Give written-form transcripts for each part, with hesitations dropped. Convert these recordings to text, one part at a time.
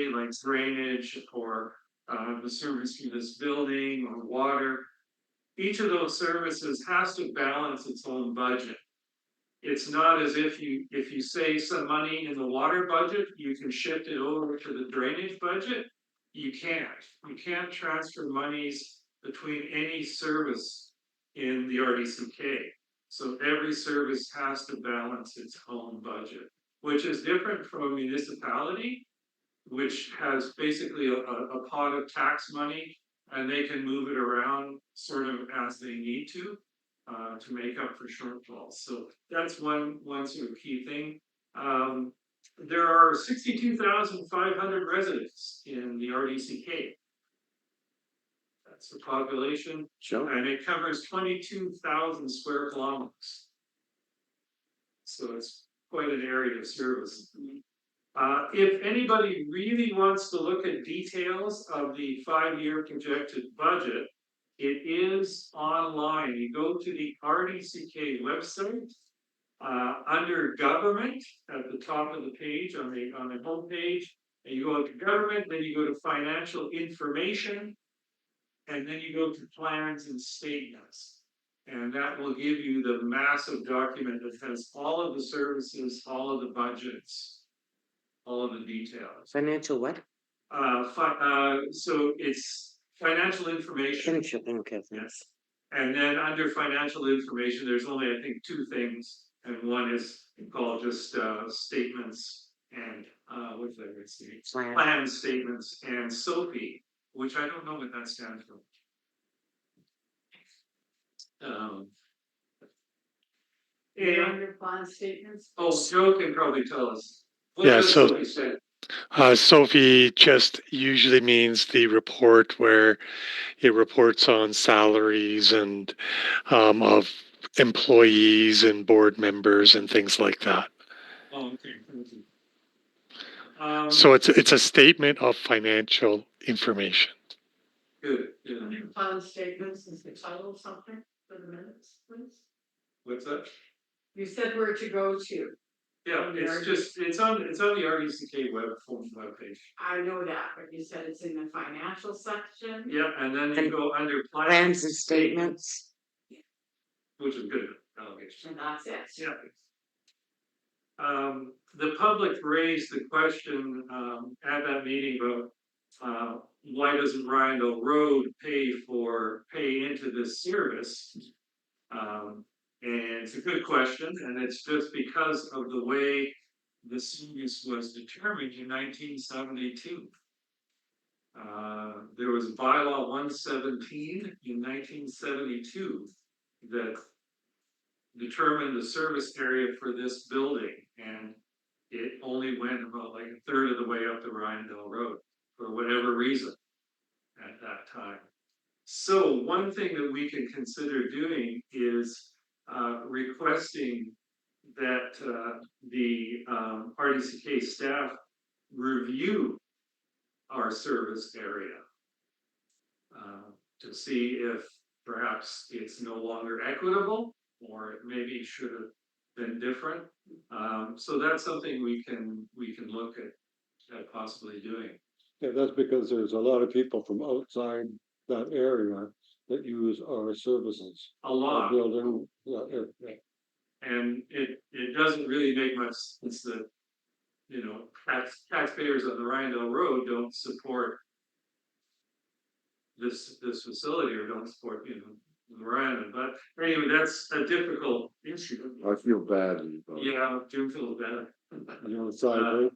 RDCK, like drainage or the service to this building or water, each of those services has to balance its own budget. It's not as if you save some money in the water budget, you can shift it over to the drainage budget. You can't. You can't transfer monies between any service in the RDCK. So every service has to balance its own budget, which is different from a municipality, which has basically a pot of tax money, and they can move it around sort of as they need to make up for shortfalls. So that's one sort of key thing. There are 62,500 residents in the RDCK. That's the population, Sure. and it covers 22,000 square kilometers. So it's quite an area of service. If anybody really wants to look at details of the 5-year projected budget, it is online. You go to the RDCK website, under government at the top of the page on the home page, and you go to government, then you go to financial information, and then you go to plans and statements. And that will give you the massive document that has all of the services, all of the budgets, all of the details. Financial what? So it's financial information. Okay. Yes. And then under financial information, there's only, I think, 2 things. And one is called just statements and what's that? It's the plan statements and SOPI, which I don't know what that stands for. And under plan statements. Oh, Joe can probably tell us. What Yeah, does so SOPI say? Sophie just usually means the report where it reports on salaries and of employees and board members and things like that. Oh, okay. Thank you. So it's a statement of financial information. Good. Under plan statements, is the title something for the minutes, please? What's that? You said where to go to. Yeah, it's on the RDCK webpage. I know that, but you said it's in the financial section. Yeah, and then you go under Plans and statements. which is good. Allegation. And that's it. Yeah. The public raised the question at that meeting about why doesn't Riondel Road pay into this service? And it's a good question, and it's just because of the way the service was determined in 1972. There was bylaw 117 in 1972 that determined the service area for this building, and it only went about like a third of the way up the Riondel Road for whatever reason at that time. So one thing that we can consider doing is requesting that the RDCK staff review our service area to see if perhaps it's no longer equitable, or it maybe should have been different. So that's something we can look at possibly doing. Yeah, that's because there's a lot of people from outside that area that use our services. A lot. Building, yeah. And it doesn't really make much sense that, taxpayers on the Riondel Road don't support this facility, or don't support, the Riondel. But anyway, that's a difficult issue. I feel badly about it. Yeah, Jim feels bad. Side,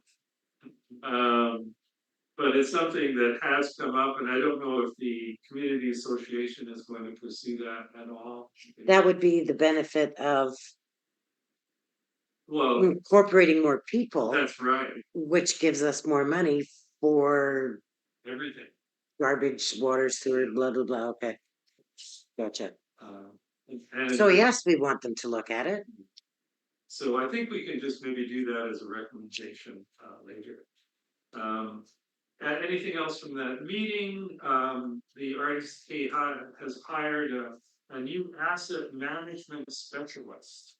But it's something that has come up, and I don't know if the community association is going to pursue that at all. That would be the benefit of Well, incorporating more people, that's right. which gives us more money for Everything. garbage, water, sewer, blah, blah, blah. Okay. Gotcha. And So yes, we want them to look at it. so I think we can just maybe do that as a recommendation later. Anything else from that meeting? The RDCK has hired a new asset management specialist.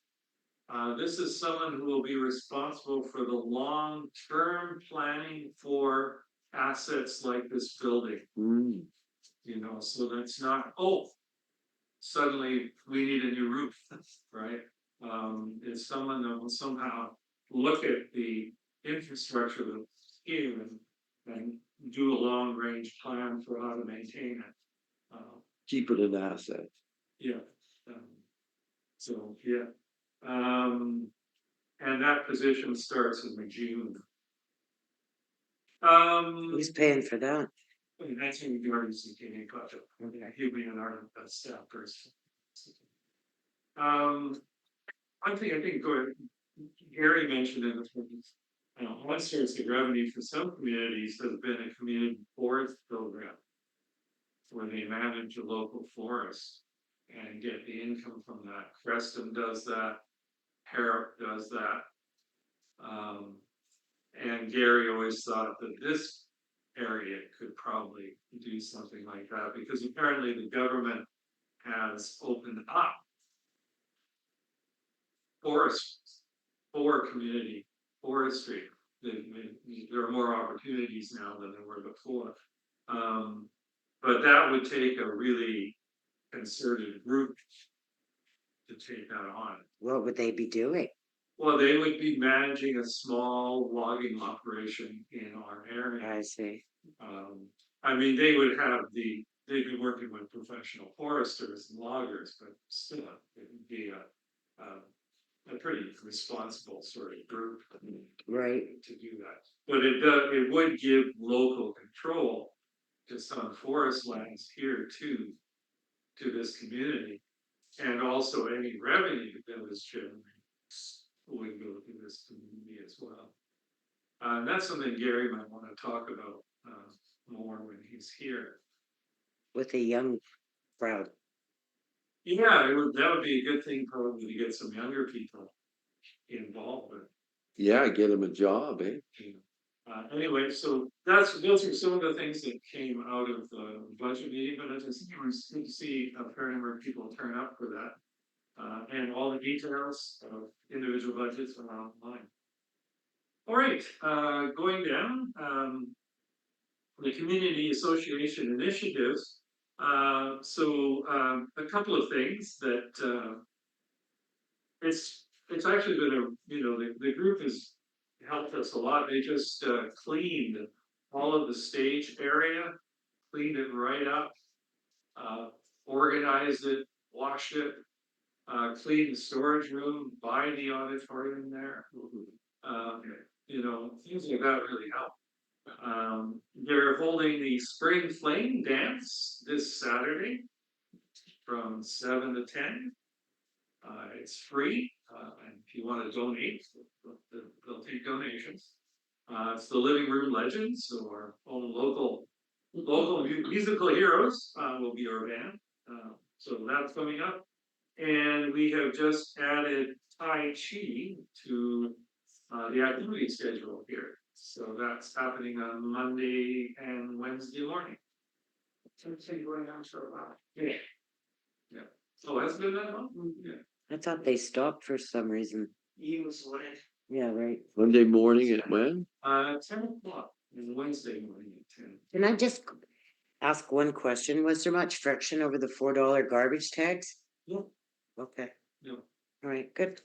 This is someone who will be responsible for the long-term planning for assets like this building, Mm, so that's not, oh, suddenly we need a new roof, right? It's someone that will somehow look at the infrastructure that's here and do a long range plan for how to maintain it. keep it an asset. Yeah. um, So, yeah. And that position starts in June. Who's paying for that? That's in the RDCK budget. Okay. He'll be an art staff person. One thing I think Gary mentioned in the things, one source of revenue for some communities has been a community forest program where they manage a local forest and get the income from that. Creston does that. Harrop does that. And Gary always thought that this area could probably do something like that because apparently the government has opened up forests for community forestry. There are more opportunities now than there were before. But that would take a really concerted group to take that on. What would they be doing? Well, they would be managing a small logging operation in our area. I see. I mean, they would have they'd be working with professional foresters and loggers, but still, it would be a pretty responsible sort of group Right. to do that. But it would give local control to some forest lands here to this community. And also any revenue that was generated would go to this community as well. And that's something Gary might want to talk about more when he's here. With a young crowd. Yeah, that would be a good thing probably to get some younger people involved with. Yeah, get them a job, eh? Anyway, so those are some of the things that came out of the budget meeting, but as I said, it was good to see a fair number of people turn up for that. And all the details of individual budgets are online. All right, going down, the community association initiatives. A couple of things that it's actually been the group has helped us a lot. They just cleaned all of the stage area, cleaned it right up, organized it, washed it, cleaned the storage room by the auditorium there. Things like that really help. They're holding the Spring Flame Dance this Saturday from 7 to 10. It's free, and if you want to donate, they'll take donations. It's the Living Room Legends, so our own local musical heroes will be our band. So that's coming up. And we have just added Tai Chi to the activity schedule here. So that's happening on Monday and Wednesday morning. It's been going on for a while. Yeah. Yeah. Oh, has it been that long? Yeah. I thought they stopped for some reason. He was late. Yeah, right. Monday morning at when? 10 o'clock and Wednesday morning at 10. Can I just ask one question? Was there much friction over the $4 garbage tags? No. Okay. No. All right, good.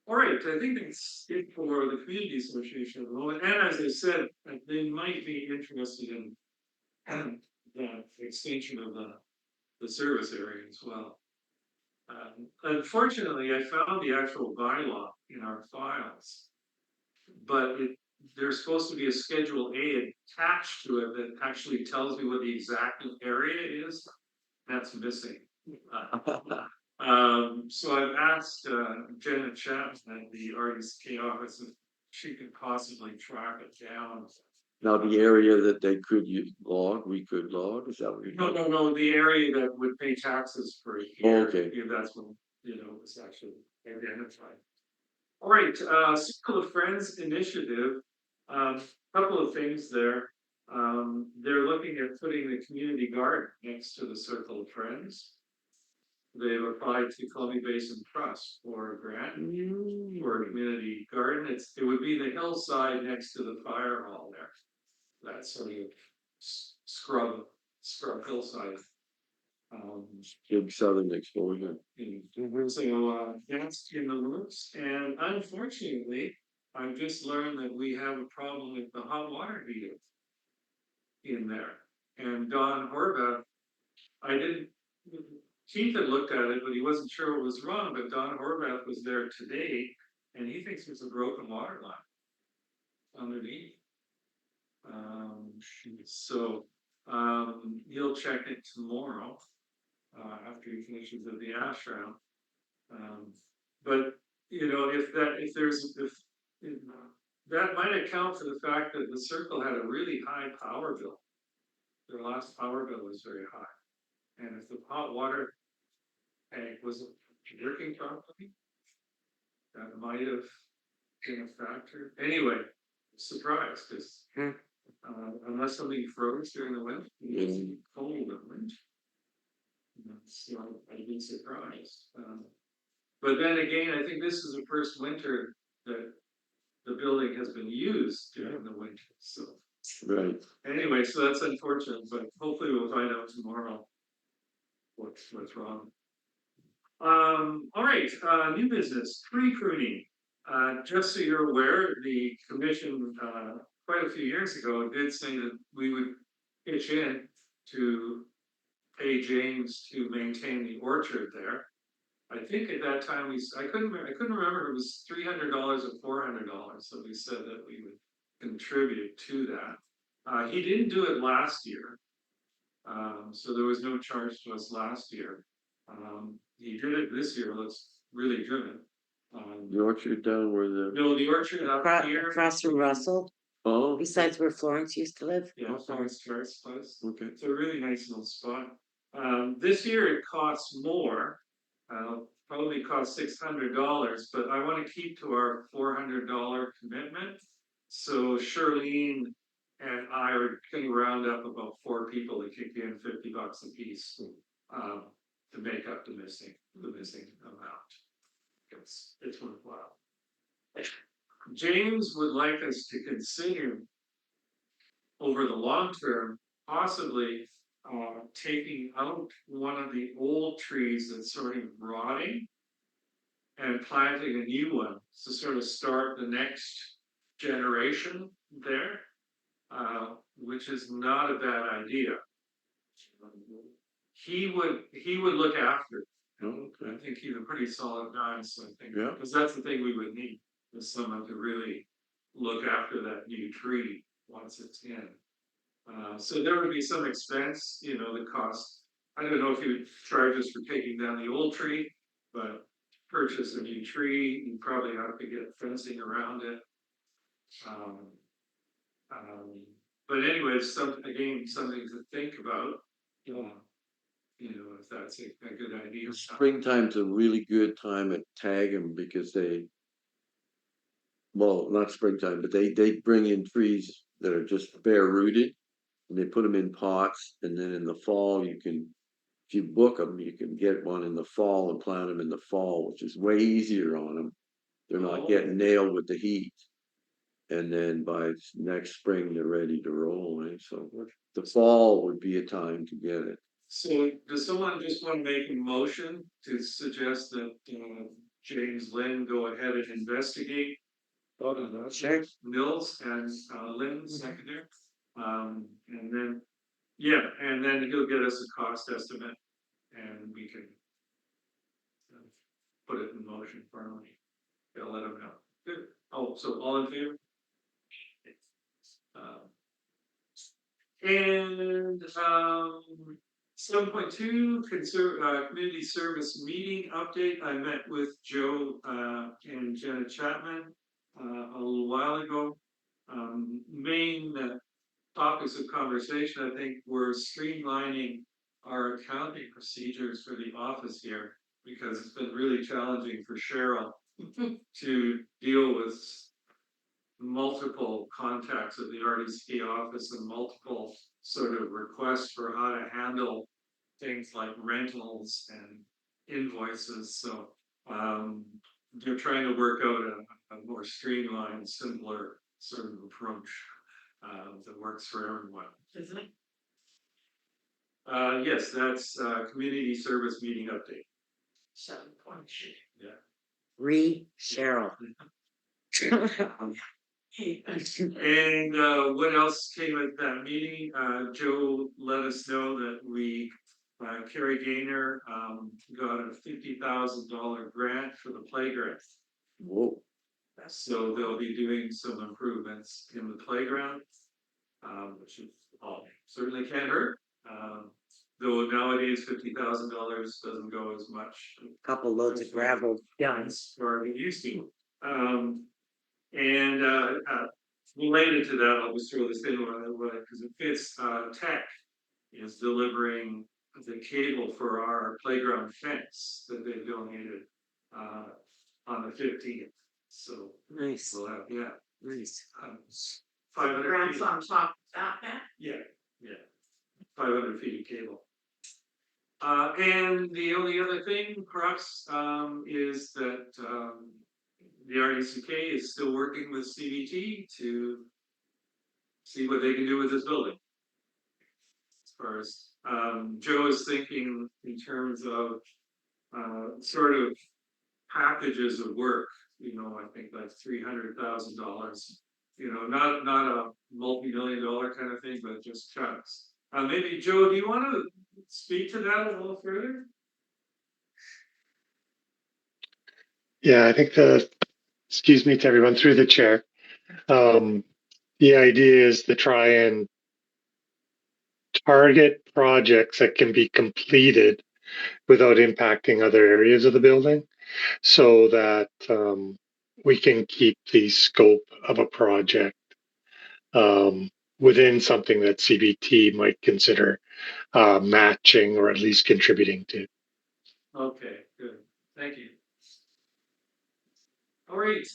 All right, I think that's it for the community association at the moment. And as I said, they might be interested in the extension of the service area as well. Unfortunately, I found the actual bylaw in our files, but there's supposed to be a Schedule A attached to it that actually tells me what the exact area is. That's missing. So I've asked Janet Chapman at the RDCK office if she could possibly track it down. Now, the area that they could log, we could log, is that what you're talking? No, the area that would pay taxes for a Oh, year. okay. If that's when, it's actually identified. All right, Circle of Friends initiative, couple of things there. They're looking at putting the community garden next to the Circle of Friends. they've applied to Columbia Basin Trust for a grant for a community garden. It would be the hillside next to the fire hall there. That sort of scrub hillside. Big southern exposure. So that's in the works, and unfortunately, I've just learned that we have a problem with the hot water heater in there. And Don Horvath, I didn't, Keith had looked at it, but he wasn't sure what was wrong, but Don Horvath was there today, and he thinks there's a broken water line underneath. So he'll check it tomorrow after he finishes at the ashram. But you know, if that might account for the fact that the circle had a really high power bill. Their last power bill was very high, and if the hot water tank wasn't working properly, that might have been a factor. Anyway, surprised because unless something froze during the winter, it's cold in winter. So I've been surprised. But then again, I think this is the first winter that the building has been used during the winter. So Right. anyway, so that's unfortunate, but hopefully we'll find out tomorrow what's wrong. All right, new business, tree pruning. Just so you're aware, the commission quite a few years ago did say that we would pitch in to pay James to maintain the orchard there. I think at that time I couldn't remember if it was $300 or $400 that we said that we would contribute to that. He didn't do it last year, so there was no charge to us last year. He did it this year. Looks really good. The orchard down where The orchard up here. Across from Russell, Oh, besides where Florence used to live. Yeah, Florence Terrace place. okay. It's a really nice little spot. This year it costs more. Probably cost $600, but I want to keep to our $400 commitment. So Charlene and I are going to round up about 4 people to kick in $50 a piece to make up the missing amount. It's worthwhile. James would like us to consider over the long term, possibly taking out one of the old trees that's sort of rotting and planting a new one to sort of start the next generation there, which is not a bad idea. He would look after it. I think he's a pretty solid guy, so I think because that's the thing we would need is someone to really look after that new tree once it's in. So there would be some expense, you know, the cost. I don't know if he would charge us for taking down the old tree, but purchase a new tree, you probably have to get fencing around it. But anyway, something to think about. You know, if that's a good idea. Springtime's a really good time at tag them because well, not springtime, but they bring in trees that are just bare rooted and they put them in pots. And then in the fall, if you book them, you can get one in the fall and plant them in the fall, which is way easier on them. They're not getting nailed with the heat. And then by next spring, they're ready to roll. Right? So the fall would be a time to get it. So does someone just want to make a motion to suggest that James Lynn go ahead and investigate? Sure. Mills and Lynn secondary. And then he'll get us a cost estimate and we can put it in motion formally. They'll let him know. Good. Oh, so all in favor? And 7.2 community service meeting update. I met with Joe and Jenna Chapman a little while ago. Main topics of conversation, I think, were streamlining our accounting procedures for the office here because it's been really challenging for Cheryl to deal with multiple contacts at the RDC office and multiple sort of requests for how to handle things like rentals and invoices, so, they're trying to work out a more streamlined, simpler sort of approach, that works for everyone. Isn't it? Yes, that's, community service meeting update. 7.2. Cheryl. And what else came at that meeting? Joe let us know that Carrie Gaynor got a $50,000 grant for the playground. Whoa, So they'll be doing some improvements in the playground, which is certainly can't hurt. Though nowadays $50,000 doesn't go as much. Couple loads of gravel done. As far as it used to. And related to that, I'll just throw this in because it fits. Tech is delivering the cable for our playground fence that they donated on the 15th. So Nice, we'll have nice. 500 Grants feet. on top of that, Matt? Yeah, 500 feet of cable. And the only other thing, perhaps, is that the RDCK is still working with CBT to see what they can do with this building. As far as Joe is thinking in terms of sort of packages of work, I think that's $300,000. Not a multi-million-dollar kind of thing, but just chunks. Maybe Joe, do you want to speak to that a little further? Yeah, I think excuse me to everyone through the chair. The idea is to try and target projects that can be completed without impacting other areas of the building so that we can keep the scope of a project within something that CBT might consider matching or at least contributing to. Okay, good. Thank you. All right,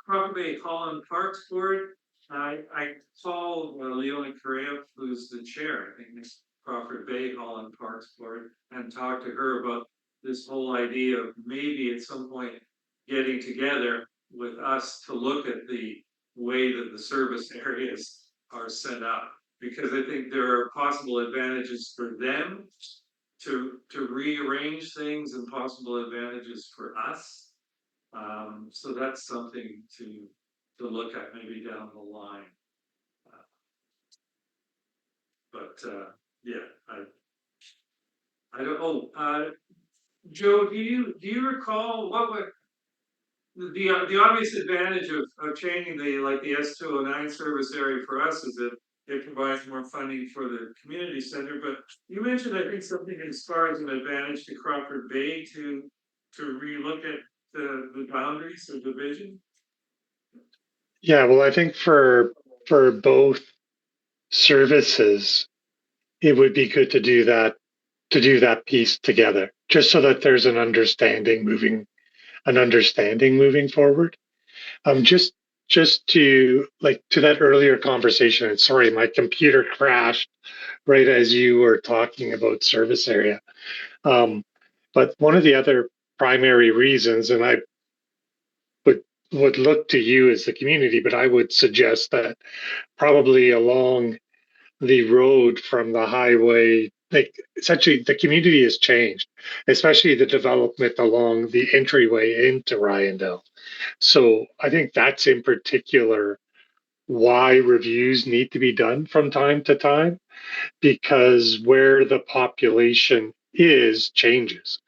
Crawford Bay Holland Parks Board. I called Leona Correa, who's the chair, I think, this Crawford Bay Holland Parks Board, and talked to her about this whole idea of maybe at some point getting together with us to look at the way that the service areas are set up. Because I think there are possible advantages for them to rearrange things and possible advantages for us. So that's something to look at maybe down the line. Yeah, I don't. Joe, do you recall what would the obvious advantage of changing the S209 service area for us is that it provides more funding for the community center, but you mentioned I think something as far as an advantage to Crawford Bay to relook at the boundaries of division. Yeah, well, I think for both services, it would be good to do that piece together, just so that there's an understanding moving forward. Just to that earlier conversation, and sorry, my computer crashed right as you were talking about service area. But one of the other primary reasons, and I would look to you as the community, but I would suggest that probably along the road from the highway, essentially the community has changed, especially the development along the entryway into Riondel. So I think that's in particular why reviews need to be done from time to time, because where the population is changes.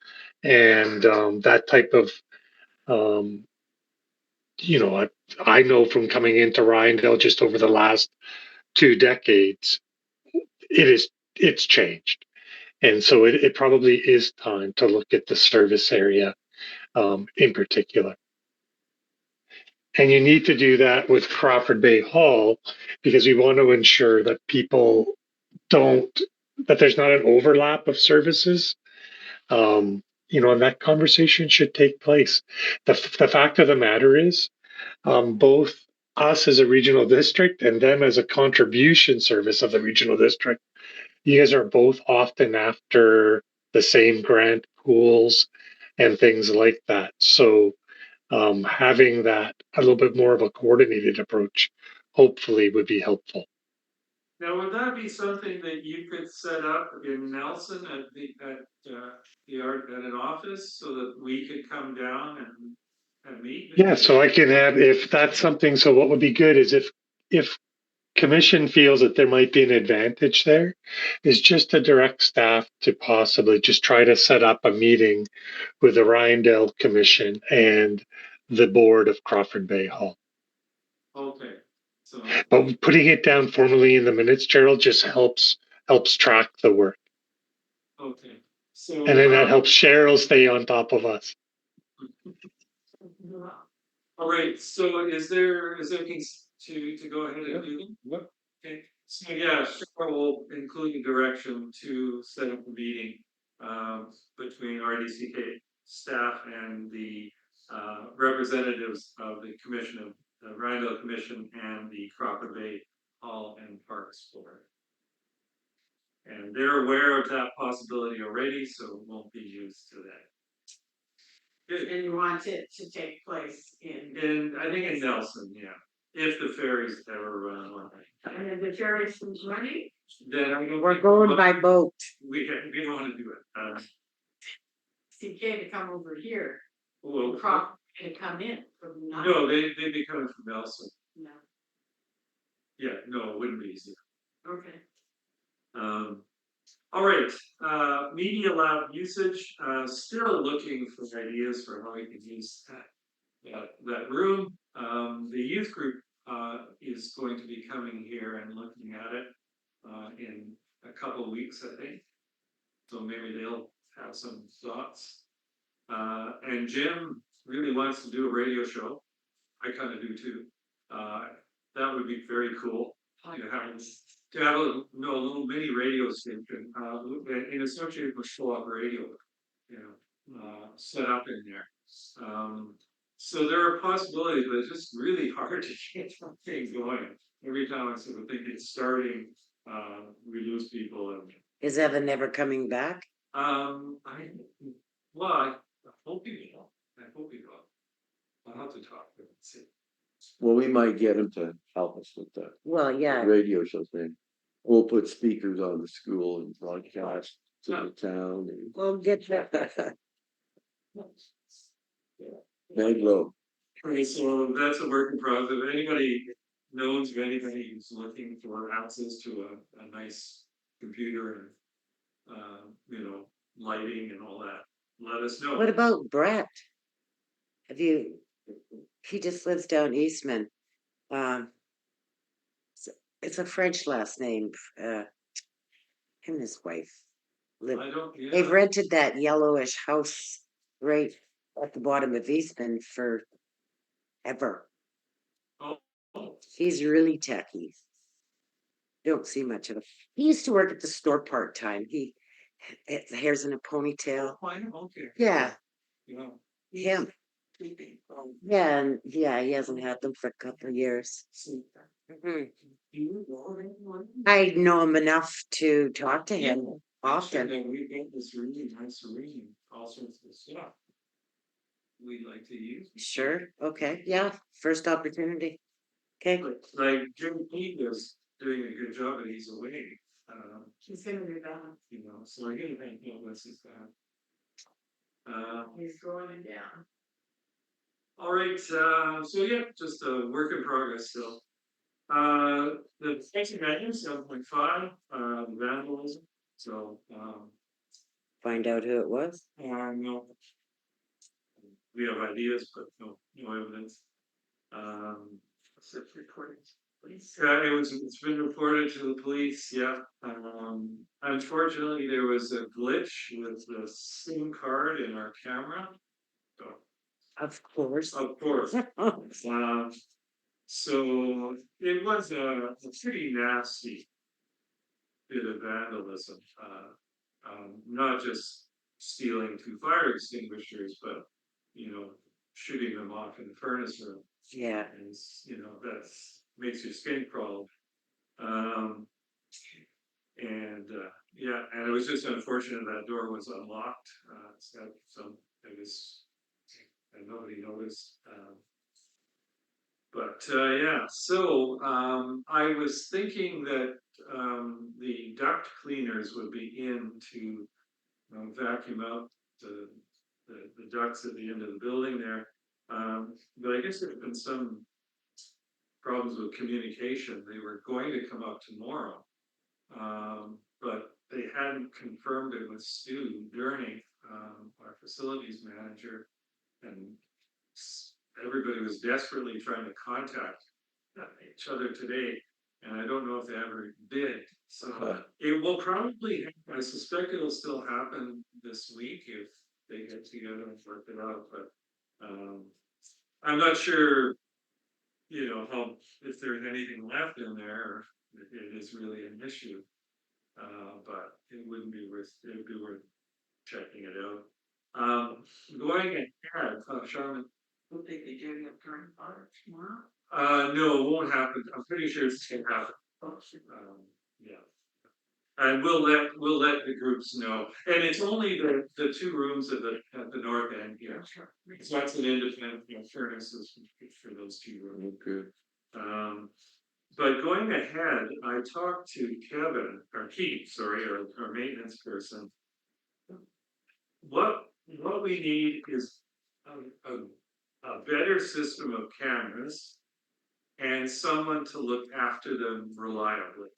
And that type of, um, I know from coming into Riondel just over the last 2 decades, it's changed. And so it probably is time to look at the service area in particular. And you need to do that with Crawford Bay Hall because we want to ensure that that there's not an overlap of services. And that conversation should take place. The fact of the matter is, both us as a regional district and them as a contribution service of the regional district, you guys are both often after the same grant schools and things like that. So having that a little bit more of a coordinated approach hopefully would be helpful. Now, would that be something that you could set up in Nelson at an office so that we could come down and meet with Yeah, you? so I can have, if that's something, so what would be good is if commission feels that there might be an advantage there, is just to direct staff to possibly just try to set up a meeting with the Riondel Commission and the board of Crawford Bay Hall. Okay, so, But putting it down formally in the minutes, Gerald, just helps track the work. okay, so. And then that helps Cheryl stay on top of us. All right, so is there anything to go ahead and do? What? Okay, so yeah, sure, we'll include the direction to set up a meeting between RDCK staff and the representatives of the commission of the Rhindell Commission and the Crawford Bay Hall and Parks Board. And they're aware of that possibility already, so it won't be used to that. And you want it to take place in. And I think in Nelson, yeah, if the ferries ever run on. And then the ferries from running, Then I don't. We're think- going by boat. We don't wanna do it, CK to come over here, well, crop and come in from. no, they'd be coming from Nelson, No, yeah, no, it wouldn't be easy. okay. All right, media lab usage, still looking for ideas for how we can use that room. The youth group, is going to be coming here and looking at it, in a couple of weeks, I think. So maybe they'll have some thoughts. And Jim really wants to do a radio show. I kind of do too. That would be very cool. To have a little mini radio station, in association with Schwab Radio, set up in there. So there are possibilities, but it's just really hard to get something going. Every time I sort of think it's starting, we lose people and, Is Evan never coming back? I hope he will. I'll have to talk to him and see. Well, we might get him to help us with the Well, yeah, radio show thing. We'll put speakers on the school and broadcast to the town we'll get that. and Maglo. Okay, so that's a work in progress. If anybody knows of anybody who's looking for access to a nice computer and, lighting and all that, let us know. What about Brett? He just lives down Eastman. It's a French last name. Him and his wife live. I don't, yeah. They've rented that yellowish house right at the bottom of Eastman for ever. Oh, He's really techy. Don't see much of him. He used to work at the store part-time. His hair's in a ponytail. fine, okay. Yeah, Yeah. him. Yeah, and yeah, he hasn't had them for a couple of years. Mhm. I know him enough to talk to him often. Actually, we got this really nice arrangement, all sorts of stuff. We'd like to use. Sure, okay, yeah, first opportunity. Okay, Like Jim Pete is doing a good job, but he's away. He's gonna be back, So I gotta think, what's his he's going it down. all right, so yeah, just a work in progress still. The next menu, 7.5, vandalism, so, find out who it was. no. We have ideas, but no evidence. It's been reported to the police, yeah. Unfortunately, there was a glitch with the SIM card in our camera. Of course. Of course. So it was a pretty nasty bit of vandalism. Not just stealing 2 fire extinguishers, but shooting them off in the furnace room. Yeah, And that's makes your skin crawl. And Yeah, and it was just unfortunate that door was unlocked, so it was, and nobody noticed, but, yeah, so, I was thinking that, the duct cleaners would be in to, vacuum out the ducts at the end of the building there. But I guess there's been some problems with communication. They were going to come up tomorrow. But they hadn't confirmed it with Stu Durning, our facilities manager, and everybody was desperately trying to contact each other today, and I don't know if they ever did. So it will probably, I suspect it'll still happen this week if they get together and work it out, but I'm not sure, how, if there's anything left in there, or if it is really an issue. But it would be worth checking it out. Going ahead, Charlotte. Will they be doing it during fire tomorrow? No, it won't happen. I'm pretty sure it's gonna happen. Yeah. And we'll let the groups know. And it's only the two rooms at the north end here. So that's an independent, furnaces for those two rooms. Good. But going ahead, I talked to Kevin, or Keith, sorry, our maintenance person. What we need is a better system of cameras and someone to look after them reliably.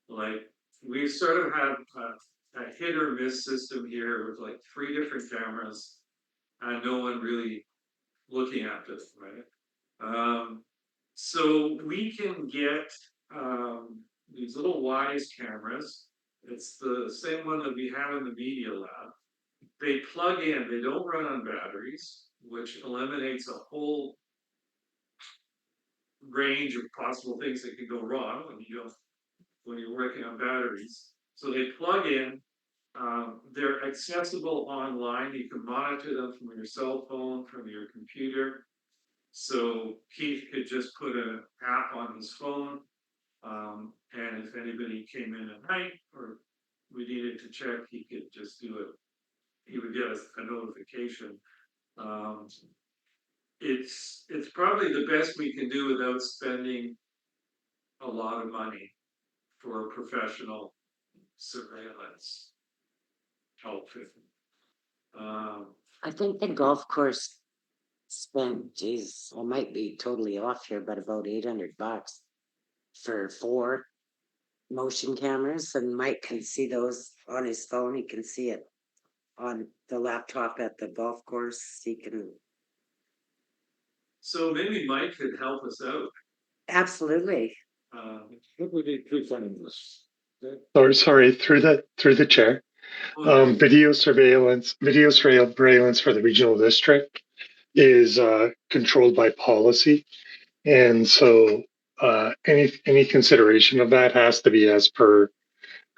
Like, we sort of have a hit or miss system here with like 3 different cameras and no one really looking after them, right? So we can get these little Wise cameras. It's the same one that we have in the media lab. They plug in, they don't run on batteries, which eliminates a whole range of possible things that could go wrong when you're working on batteries. So they plug in, they're accessible online. You can monitor them from your cell phone, from your computer. So Keith could just put an app on his phone, and if anybody came in at night or we needed to check, he could just do it. He would get a notification. It's probably the best we can do without spending a lot of money for professional surveillance outfit. I think the golf course spent, geez, I might be totally off here, but about $800 for 4 motion cameras, and Mike can see those on his phone. He can see it on the laptop at the golf course. He can So maybe Mike could help us out. absolutely. What would be presenting this? Sorry, through the chair. Video surveillance for the regional district is controlled by policy, and so any consideration of that has to be as per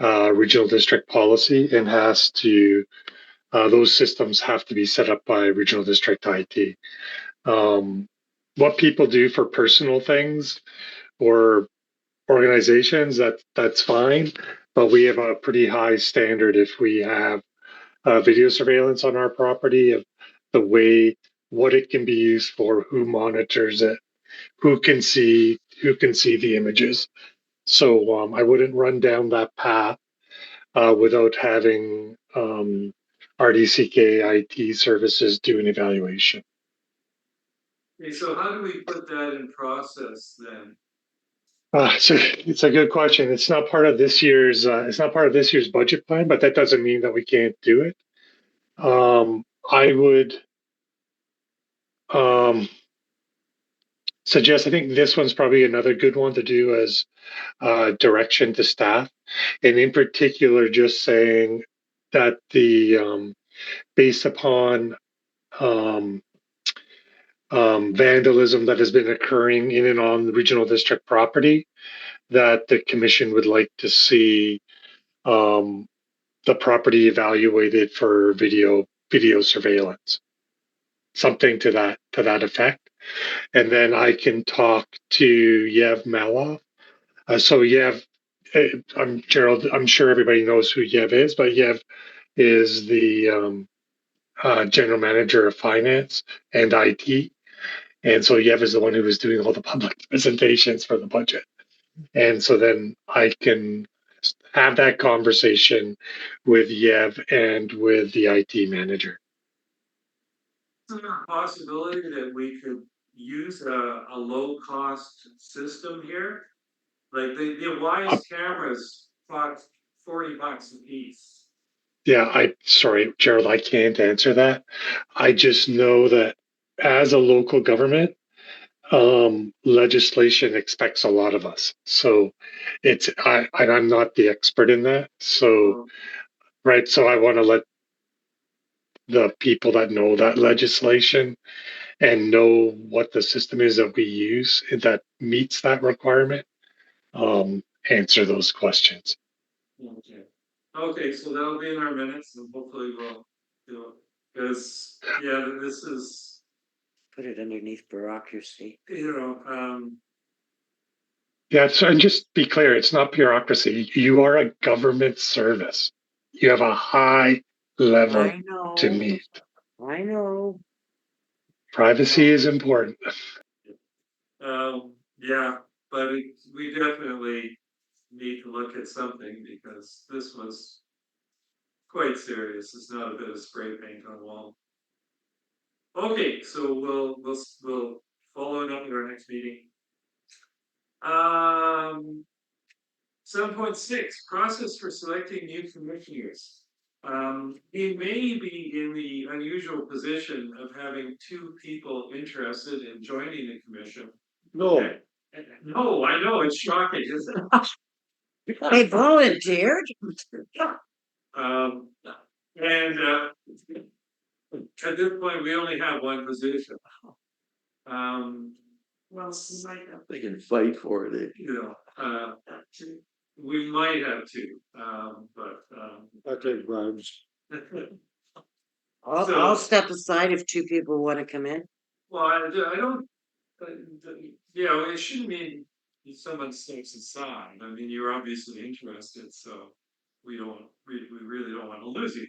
regional district policy, and has to those systems have to be set up by regional district IT. What people do for personal things or organizations, that's fine, but we have a pretty high standard if we have video surveillance on our property of the way, what it can be used for, who monitors it, who can see the images. So I wouldn't run down that path without having RDCK IT services do an evaluation. Okay, so how do we put that in process then? So it's a good question. It's not part of this year's budget plan, but that doesn't mean that we can't do it. I would suggest, I think this one's probably another good one to do as direction to staff, and in particular, just saying that the based upon um, vandalism that has been occurring in and on the regional district property, that the commission would like to see um, the property evaluated for video surveillance, something to that effect. And then I can talk to Yev Maloff. So Yev I'm Gerald. I'm sure everybody knows who Yev is, but Yev is the general manager of finance and IT. And so Yev is the one who was doing all the public presentations for the budget. And so then I can have that conversation with Yev and with the IT manager. Is there a possibility that we could use a low cost system here? Like the Wise cameras cost $40 a piece. Yeah, sorry, Gerald, I can't answer that. I just know that as a local government, legislation expects a lot of us. So and I'm not the expert in that. So, right. So I want to let the people that know that legislation and know what the system is that we use that meets that requirement, answer those questions. Okay. Okay, so that'll be in our minutes and hopefully we'll do it. Because, yeah, this is, Put it underneath bureaucracy. Yeah, so and just be clear, it's not bureaucracy. You are a government service. You have a high level I know. to meet. I know. Privacy is important. yeah, but we definitely need to look at something because this was quite serious. It's not a bit of spray paint on the wall. Okay, so we'll follow it up in our next meeting. 7.6 process for selecting new commissioners. He may be in the unusual position of having two people interested in joining the commission. No, No, I know, it's shocking, isn't it? They volunteered. Um, and at this point, we only have one position. Well, you might have they can fight for it. that too. We might have to, but I take bribes. I'll step aside if two people want to come in. well, I don't. Yeah, it shouldn't mean someone steps aside. I mean, you're obviously interested, so we really don't want to lose you.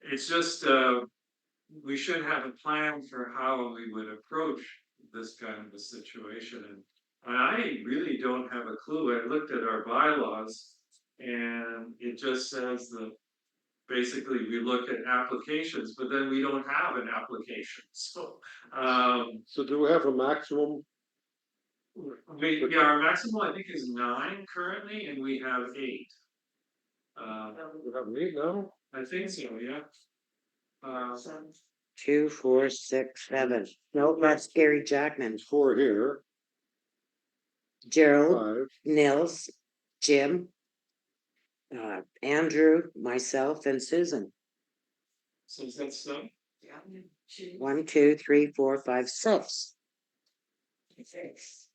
It's just we should have a plan for how we would approach this kind of a situation, and I really don't have a clue. I looked at our bylaws, and it just says that basically we look at applications, but then we don't have an application. So, So do we have a maximum? our maximum I think is 9 currently, and we have 8. We have 8 now? I think so, yeah. 2, 4, 6, 7. Nope, that's Gary Jackman. There's 4 here, Gerald, 5. Nils, Jim, Andrew, myself, and Susan. So is that so? Yeah. 1, 2, 3, 4, 5, 6. 6.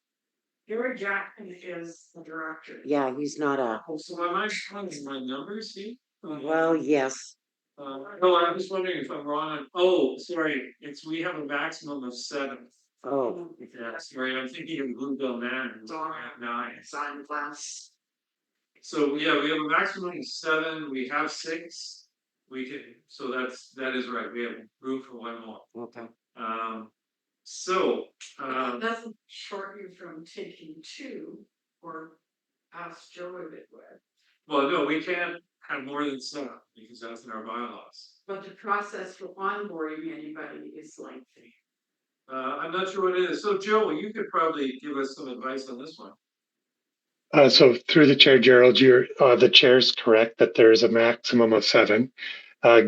Gary Jackman is the director. Yeah, he's not a. Oh, so am I finding my numbers here? Well, yes. No, I'm just wondering if I'm wrong. Oh, sorry, we have a maximum of 7. Oh, Yeah, sorry, I'm thinking of Bluebell Manor. It's all right. 9. Sign class. So yeah, we have a maximum of 7. We have 6. We can. So that is right. We have room for one more. okay. That doesn't short you from taking 2 or ask Joe if it would. Well, no, we can't have more than 7 because that's in our bylaws. But the process for onboarding anybody is lengthy. I'm not sure what it is. So Joe, you could probably give us some advice on this one. So through the chair, Gerald, the chair's correct that there is a maximum of 7.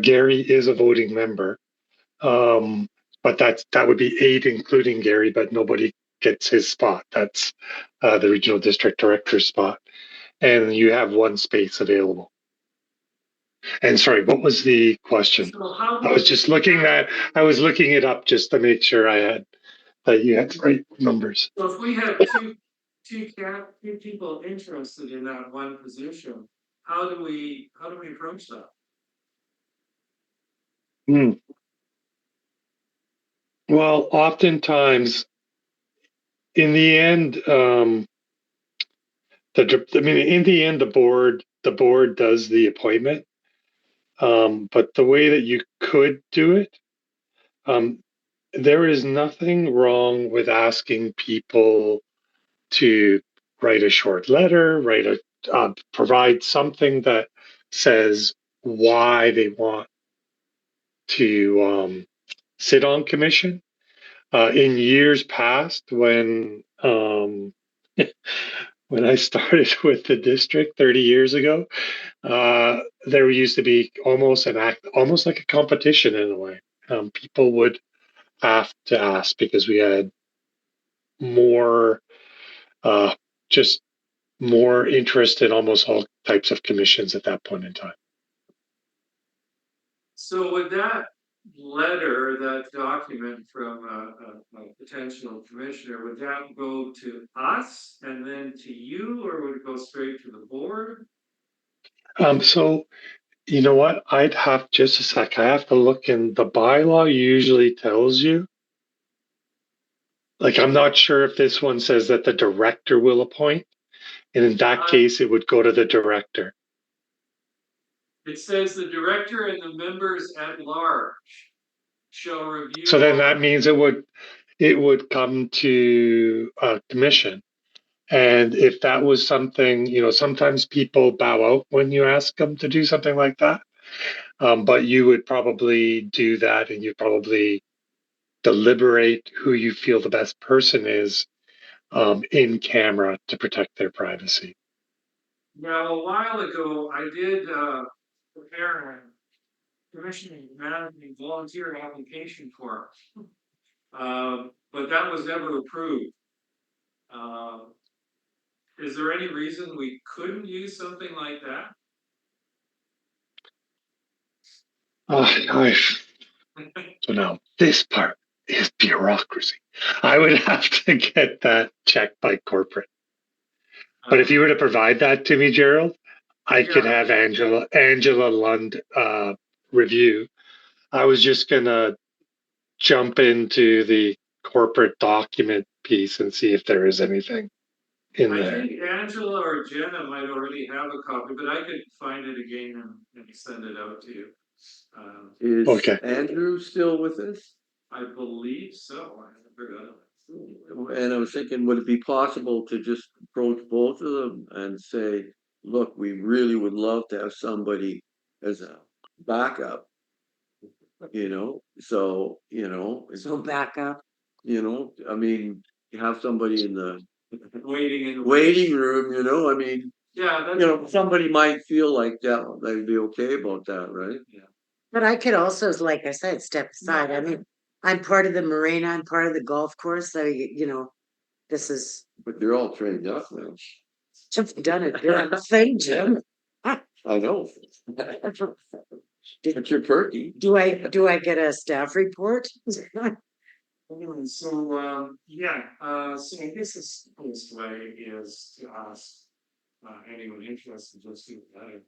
Gary is a voting member, but that would be 8, including Gary, but nobody gets his spot. That's the regional district director's spot, and you have 1 space available. And sorry, what was the question? So how I was just looking it up just to make sure that you had the right numbers. So if we have two people interested in that one position, how do we approach that? Well, oftentimes, in the end, I mean, in the end, the board does the appointment. But the way that you could do it, um, there is nothing wrong with asking people to write a short letter, provide something that says why they want to sit on commission. In years past, when I started with the district 30 years ago, there used to be almost like a competition in a way. People would have to ask because we had more, uh, just more interest in almost all types of commissions at that point in time. So would that letter, that document from a potential commissioner, would that go to us and then to you, or would it go straight to the board? So you know what? I'd have just a sec. I have to look in the bylaw usually tells you. Like, I'm not sure if this one says that the director will appoint. And in that case, it would go to the director. It says the director and the members at large shall review. So then that means it would come to a commission. And if that was something, sometimes people bow out when you ask them to do something like that. But you would probably do that, and you'd probably deliberate who you feel the best person is in camera to protect their privacy. Now, a while ago, I did prepare a commissioning management volunteer application form. But that was never approved. Is there any reason we couldn't use something like that? So now this part is bureaucracy. I would have to get that checked by corporate. But if you were to provide that to me, Gerald, I could have Angela Lund review. I was just gonna jump into the corporate document piece and see if there is anything in I there. think Angela or Jenna might already have a copy, but I could find it again and send it out to you. Is Okay. Andrew still with us? I believe so. I forgot. And I was thinking, would it be possible to just approach both of them and say, look, we really would love to have somebody as a backup, so, So back up. I mean, you have somebody in the Waiting in the waiting room, I mean, Yeah, that's somebody might feel like that, they'd be okay about that, right? But I could also, like I said, step aside. I mean, I'm part of the marina, I'm part of the golf course, so this is But they're all trained up now. just done it. Damn thing, Jim. I know. But you're perky. Do I get a staff report? Anyway, so so I guess the simplest way is to ask anyone interested just do the letter.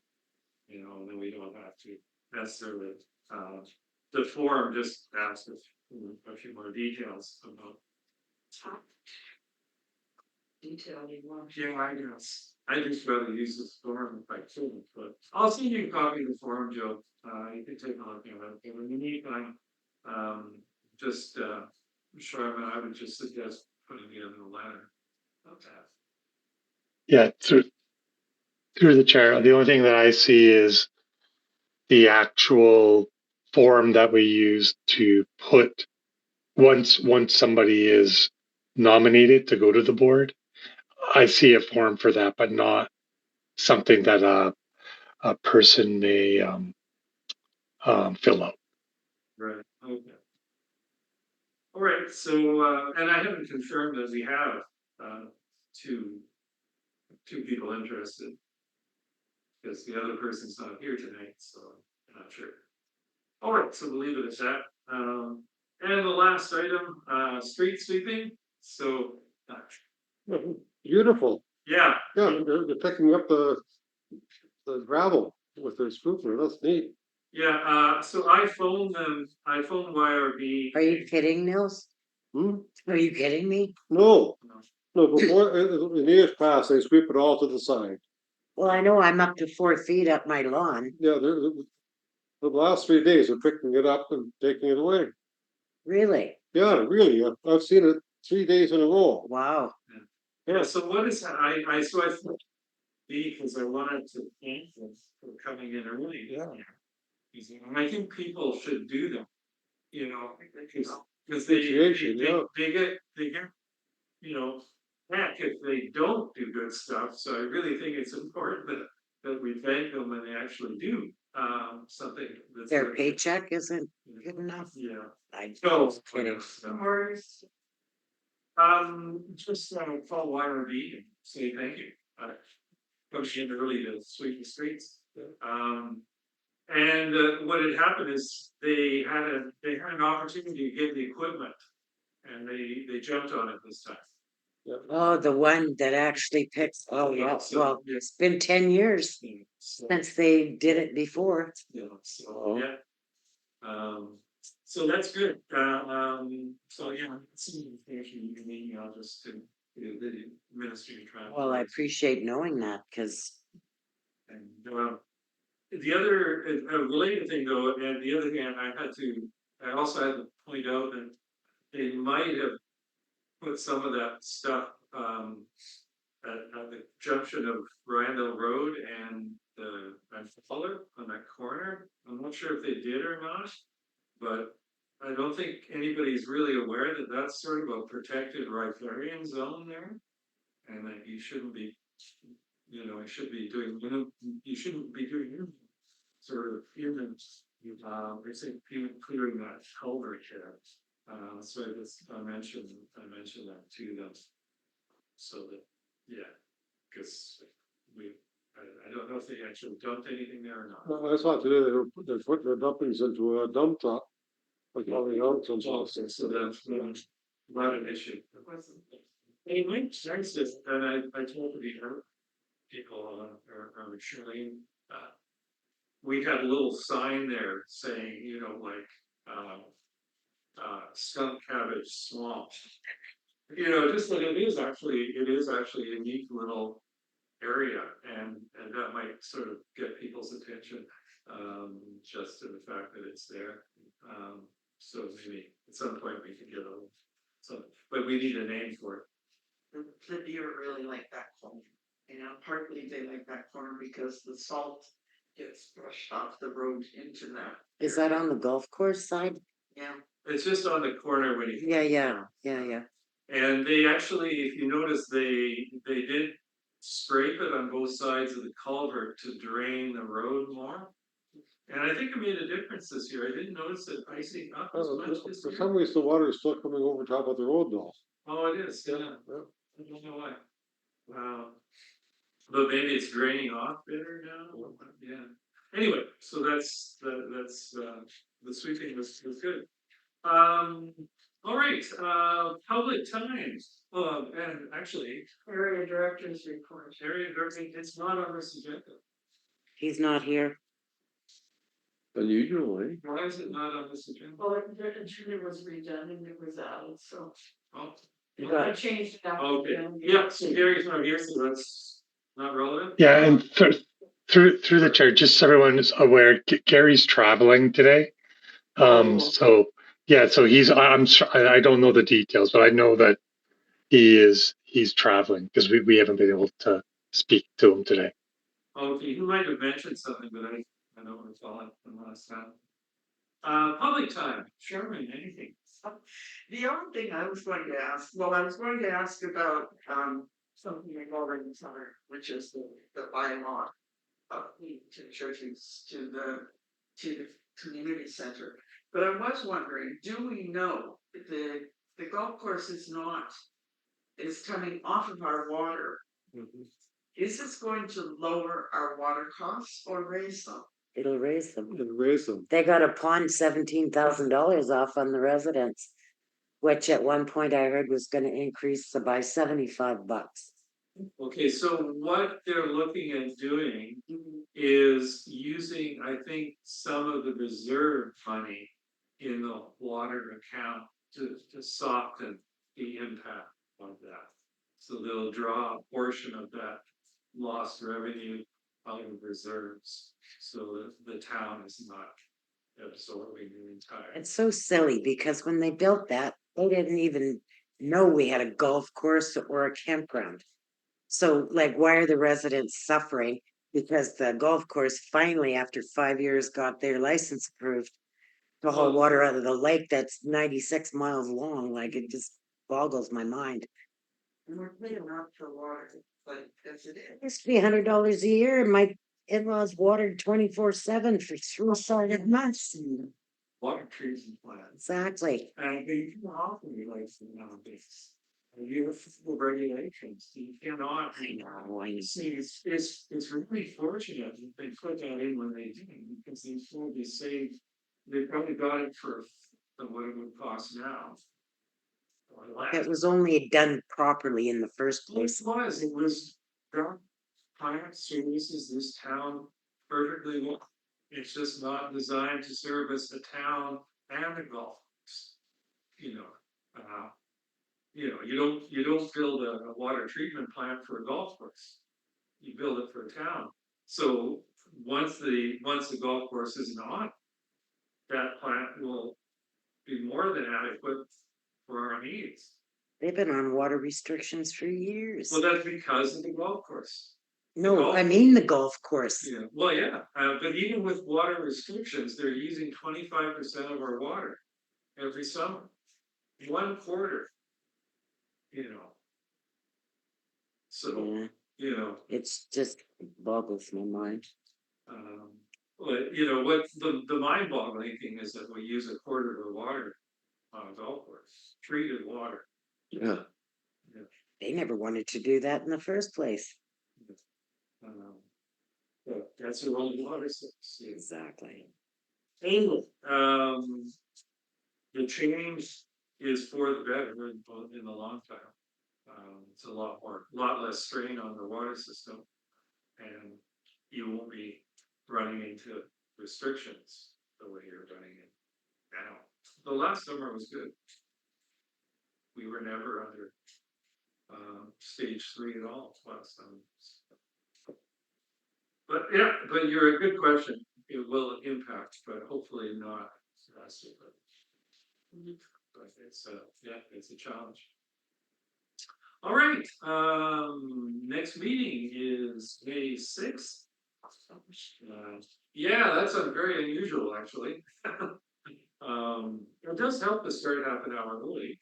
And then we don't have to necessarily the form just asks a few more details about Detail you want. I guess. I just rather use this form if I could, but I'll send you a copy of the form, Joe. You can take a look at it. And in the meantime, just Sherman, I would just suggest putting it in the letter. Okay. Yeah, through the chair. The only thing that I see is the actual form that we use to put once somebody is nominated to go to the board. I see a form for that, but not something that a person may fill out. Right. Okay. All right. So, and I haven't confirmed that we have two people interested because the other person's not here tonight, so I'm not sure. All right. So we'll leave it at that. And the last item, street sweeping. So, Beautiful. yeah. Yeah, they're picking up the gravel with their scooper. That's neat. Yeah. So I phoned them. I phoned YRB. Are you kidding, Nils? Hmm? Are you kidding me? No, No, before, in years past, they sweep it all to the side. Well, I know I'm up to 4 feet up my lawn. Yeah, the last 3 days they're picking it up and taking it away. Really? Yeah, really, I've seen it 3 days in a row. Wow. Yeah, so what is, so I thought, because I wanted to thank them for coming in early. Yeah. And I think people should do that, you know, because they, Appreciation, yeah. they get, you know, heck, if they don't do good stuff, so I really think it's important that we thank them when they actually do, something that's. Their good. paycheck isn't good enough? Yeah. I No, was kidding. Where's, Just, call YRB and say thank you. Coming in early to sweep the streets. And what had happened is they had an opportunity to get the equipment. And they jumped on it this time. Oh, the one that actually picks, oh, yeah, So, well, yeah. it's been 10 years So, since they did it before. yeah, so, yeah. So that's good. So yeah, see if you can email just to the ministry of travel. Well, I appreciate knowing that, because And the other related thing though, and the other thing I also had to point out that they might have put some of that stuff at the junction of Riondel Road and Fuller on that corner. I'm not sure if they did or not, but I don't think anybody's really aware that that's sort of a protected riparian zone there, and that you shouldn't be, you know, you should be doing, you shouldn't be doing sort of human, they say clearing that culvert here. So I mentioned that to them, so that, yeah, because I don't know if they actually dumped anything there or not. No, I saw today they're putting their dumpings into a dump truck. Like all the ounce and So stuff. that's not an issue. Anyway, thanks, and I told the people are sharing, we had a little sign there saying, you know, like, skunk cabbage swamp. You know, just that it is actually a neat little area, and that might sort of get people's attention, just to the fact that it's there. So maybe at some point we can get a little, so, but we need a name for it. the deer really like that corner, you know, partly they like that corner because the salt gets brushed off the road into that. is that on the golf course side? Yeah, It's just on the corner when you. Yeah. And they actually, if you notice, they did scrape it on both sides of the culvert to drain the road more. And I think it made a difference this year. I didn't notice it icing up as much this For year. some reason, the water is still coming over top of the road though. Oh, it is, yeah. Yeah. I don't know why. Wow. But maybe it's draining off better now. Yeah. Anyway, so that's the sweeping was good. All right, public times. And actually, area directors report. area directing, it's not on this agenda. He's not here. Unusually. Why is it not on this agenda? Well, the agenda was redone and it was added, so Oh, I changed it after. okay. Yeah, so Gary's not here, so that's not relevant. Yeah, and through the chair, just so everyone is aware, Gary's traveling today. Oh. So yeah, so I don't know the details, but I know that he's traveling because we haven't been able to speak to him today. Okay, he might have mentioned something, but I don't recall it from last time. Public time, Sherman, anything? The only thing I was going to ask, well, I was going to ask about, something we've already covered, which is the bylaw of the churches to the community center. But I was wondering, do we know if the golf course is coming off of our water? Is this going to lower our water costs or raise them? It'll raise them. And raise them. They got a pawn $17,000 off on the residents, which at one point I heard was gonna increase by $75. Okay, so what they're looking at doing is using, I think, some of the reserve money in the water account to soften the impact of that. So they'll draw a portion of that lost revenue out of reserves, so that the town is not absorbing the entire. It's so silly because when they built that, they didn't even know we had a golf course or a campground. So like, why are the residents suffering? Because the golf course finally, after 5 years, got their license approved to haul water out of the lake that's 96 miles long. Like, it just boggles my mind. And we're paying out for water, like, as it It is. used to be $100 a year, and my in-laws watered 24/7 for 3 solid months. Water treatment plants. Exactly. And they do often relate to nowadays. You have full regulations, you cannot. I know, I See, it's really fortunate that they put that in when they did, because they probably saved, they probably got it for what it would cost now. Or less. It was only done properly in the first Well, place. it was, dark climate services this town perfectly well. It's just not designed to service the town and the golf course. You know, you don't build a water treatment plant for a golf course. You build it for a town. So once the golf course isn't on, that plant will be more than adequate for our needs. They've been on water restrictions for years. Well, that's because of the golf course. No, I mean the golf course. Yeah, well, yeah, but even with water restrictions, they're using 25% of our water every summer. 1/4. You know. So, Yeah, it's just boggles my mind. um, but what the mind-boggling thing is that we use 1/4 of our water on a golf course, treated water. Yeah, They never wanted to do that in the first place. Um, but that's your only water source. Yeah. Exactly. Anyway, the change is for the better in the long term. It's a lot less strain on the water system, and you won't be running into restrictions the way you're running it now. The last summer was good. We were never under stage 3 at all last summer. But yeah, but you're a good question. It will impact, but hopefully not drastically. But it's it's a challenge. All right, next meeting is May 6th. Yeah, that's very unusual, actually. It does help to start half an hour early,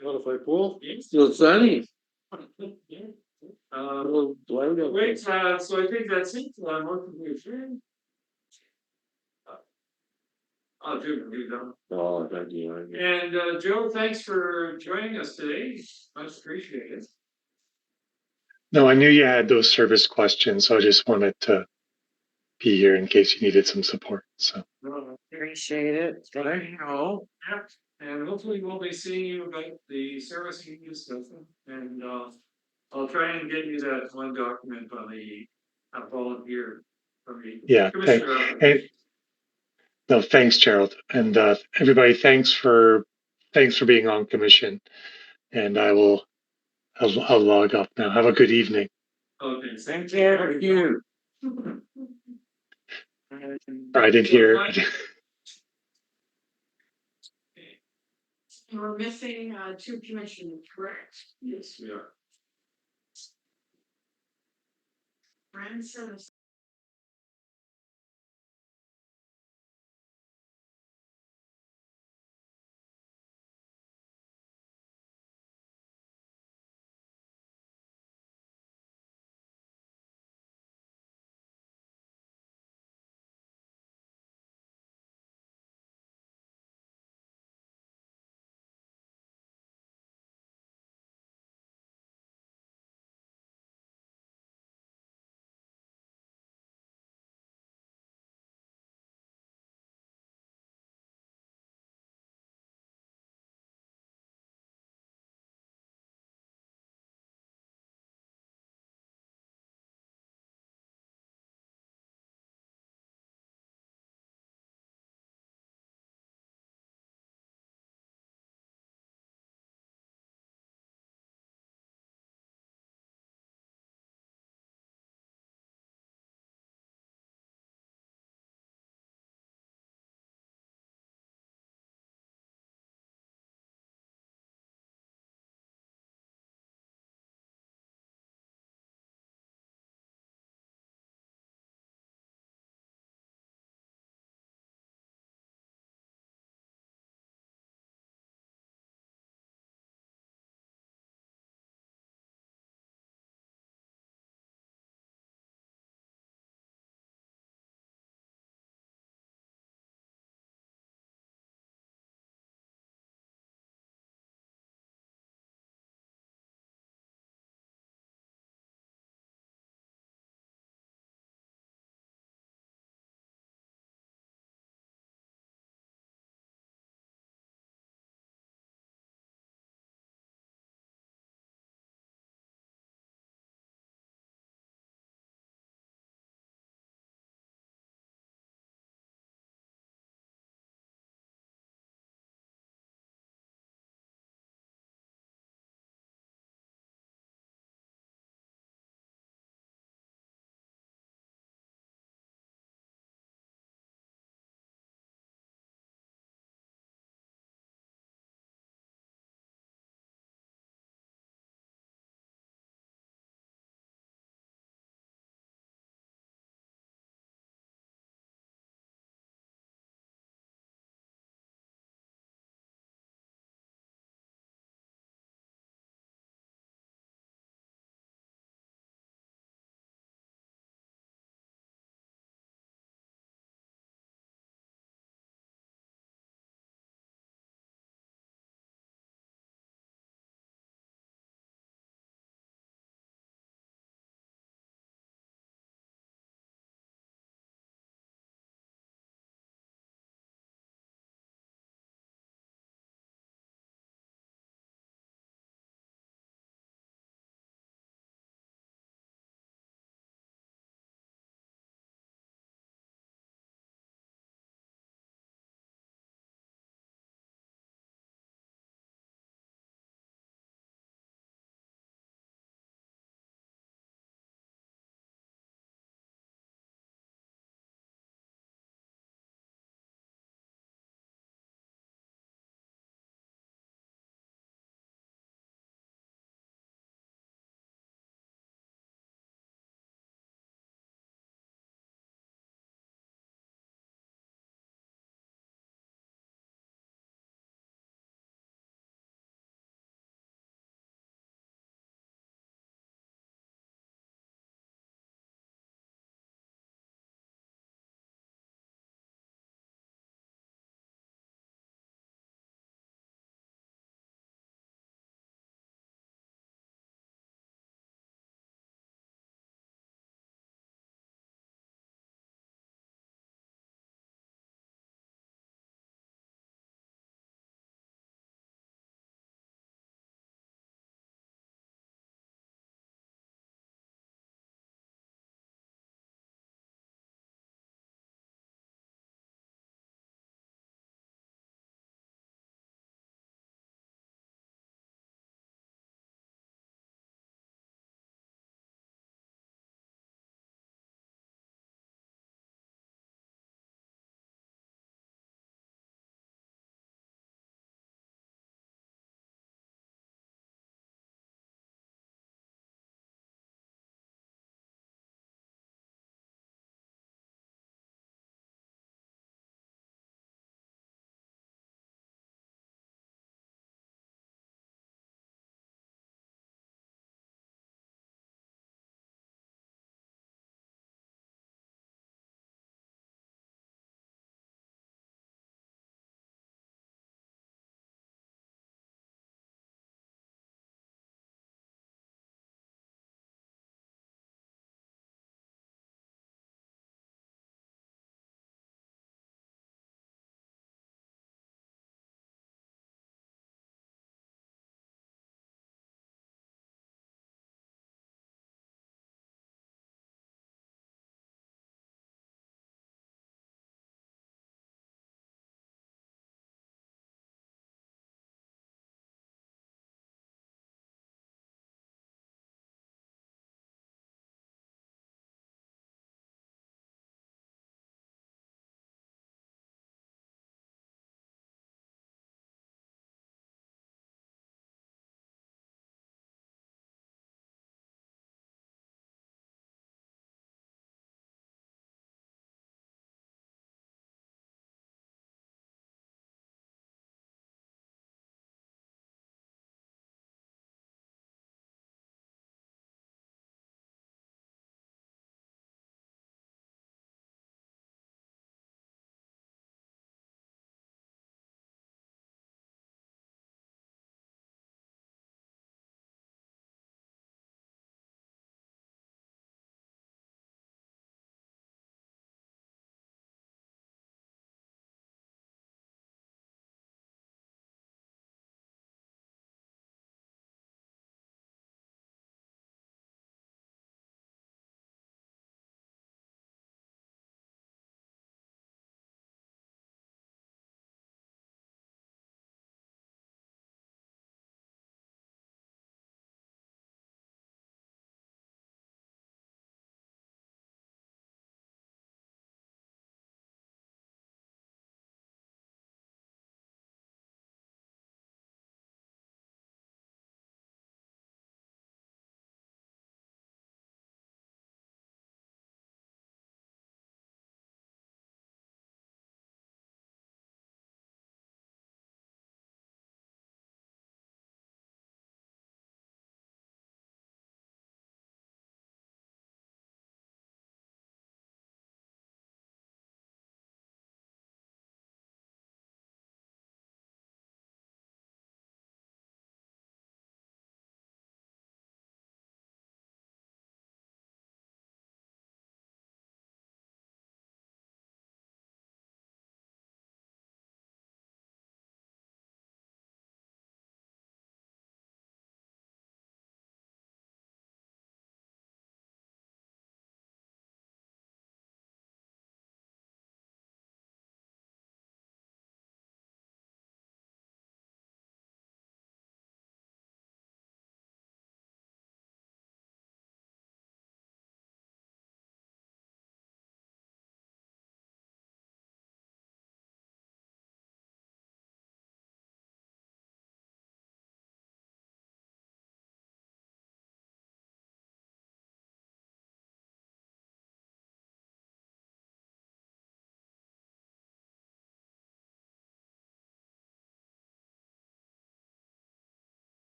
Modify pool? still sunny. Yeah. Well, Great, so I think that's it. I'm looking to adjourn. Oh, Jim, you done? Oh, thank you. And Joe, thanks for joining us today. Much appreciated. No, I knew you had those service questions, so I just wanted to be here in case you needed some support. So Appreciate it. Thank you. Yeah, and hopefully we'll be seeing you about the service union stuff. And I'll try and get you that one document on the volunteer from the yeah, commissioner. and no, thanks, Gerald, and everybody. Thanks for being on commission. And I'll log off now. Have a good evening. Okay, Thank you. Thank you. I didn't hear. We're missing 2 commissioners, correct? Yes, we are. Francis.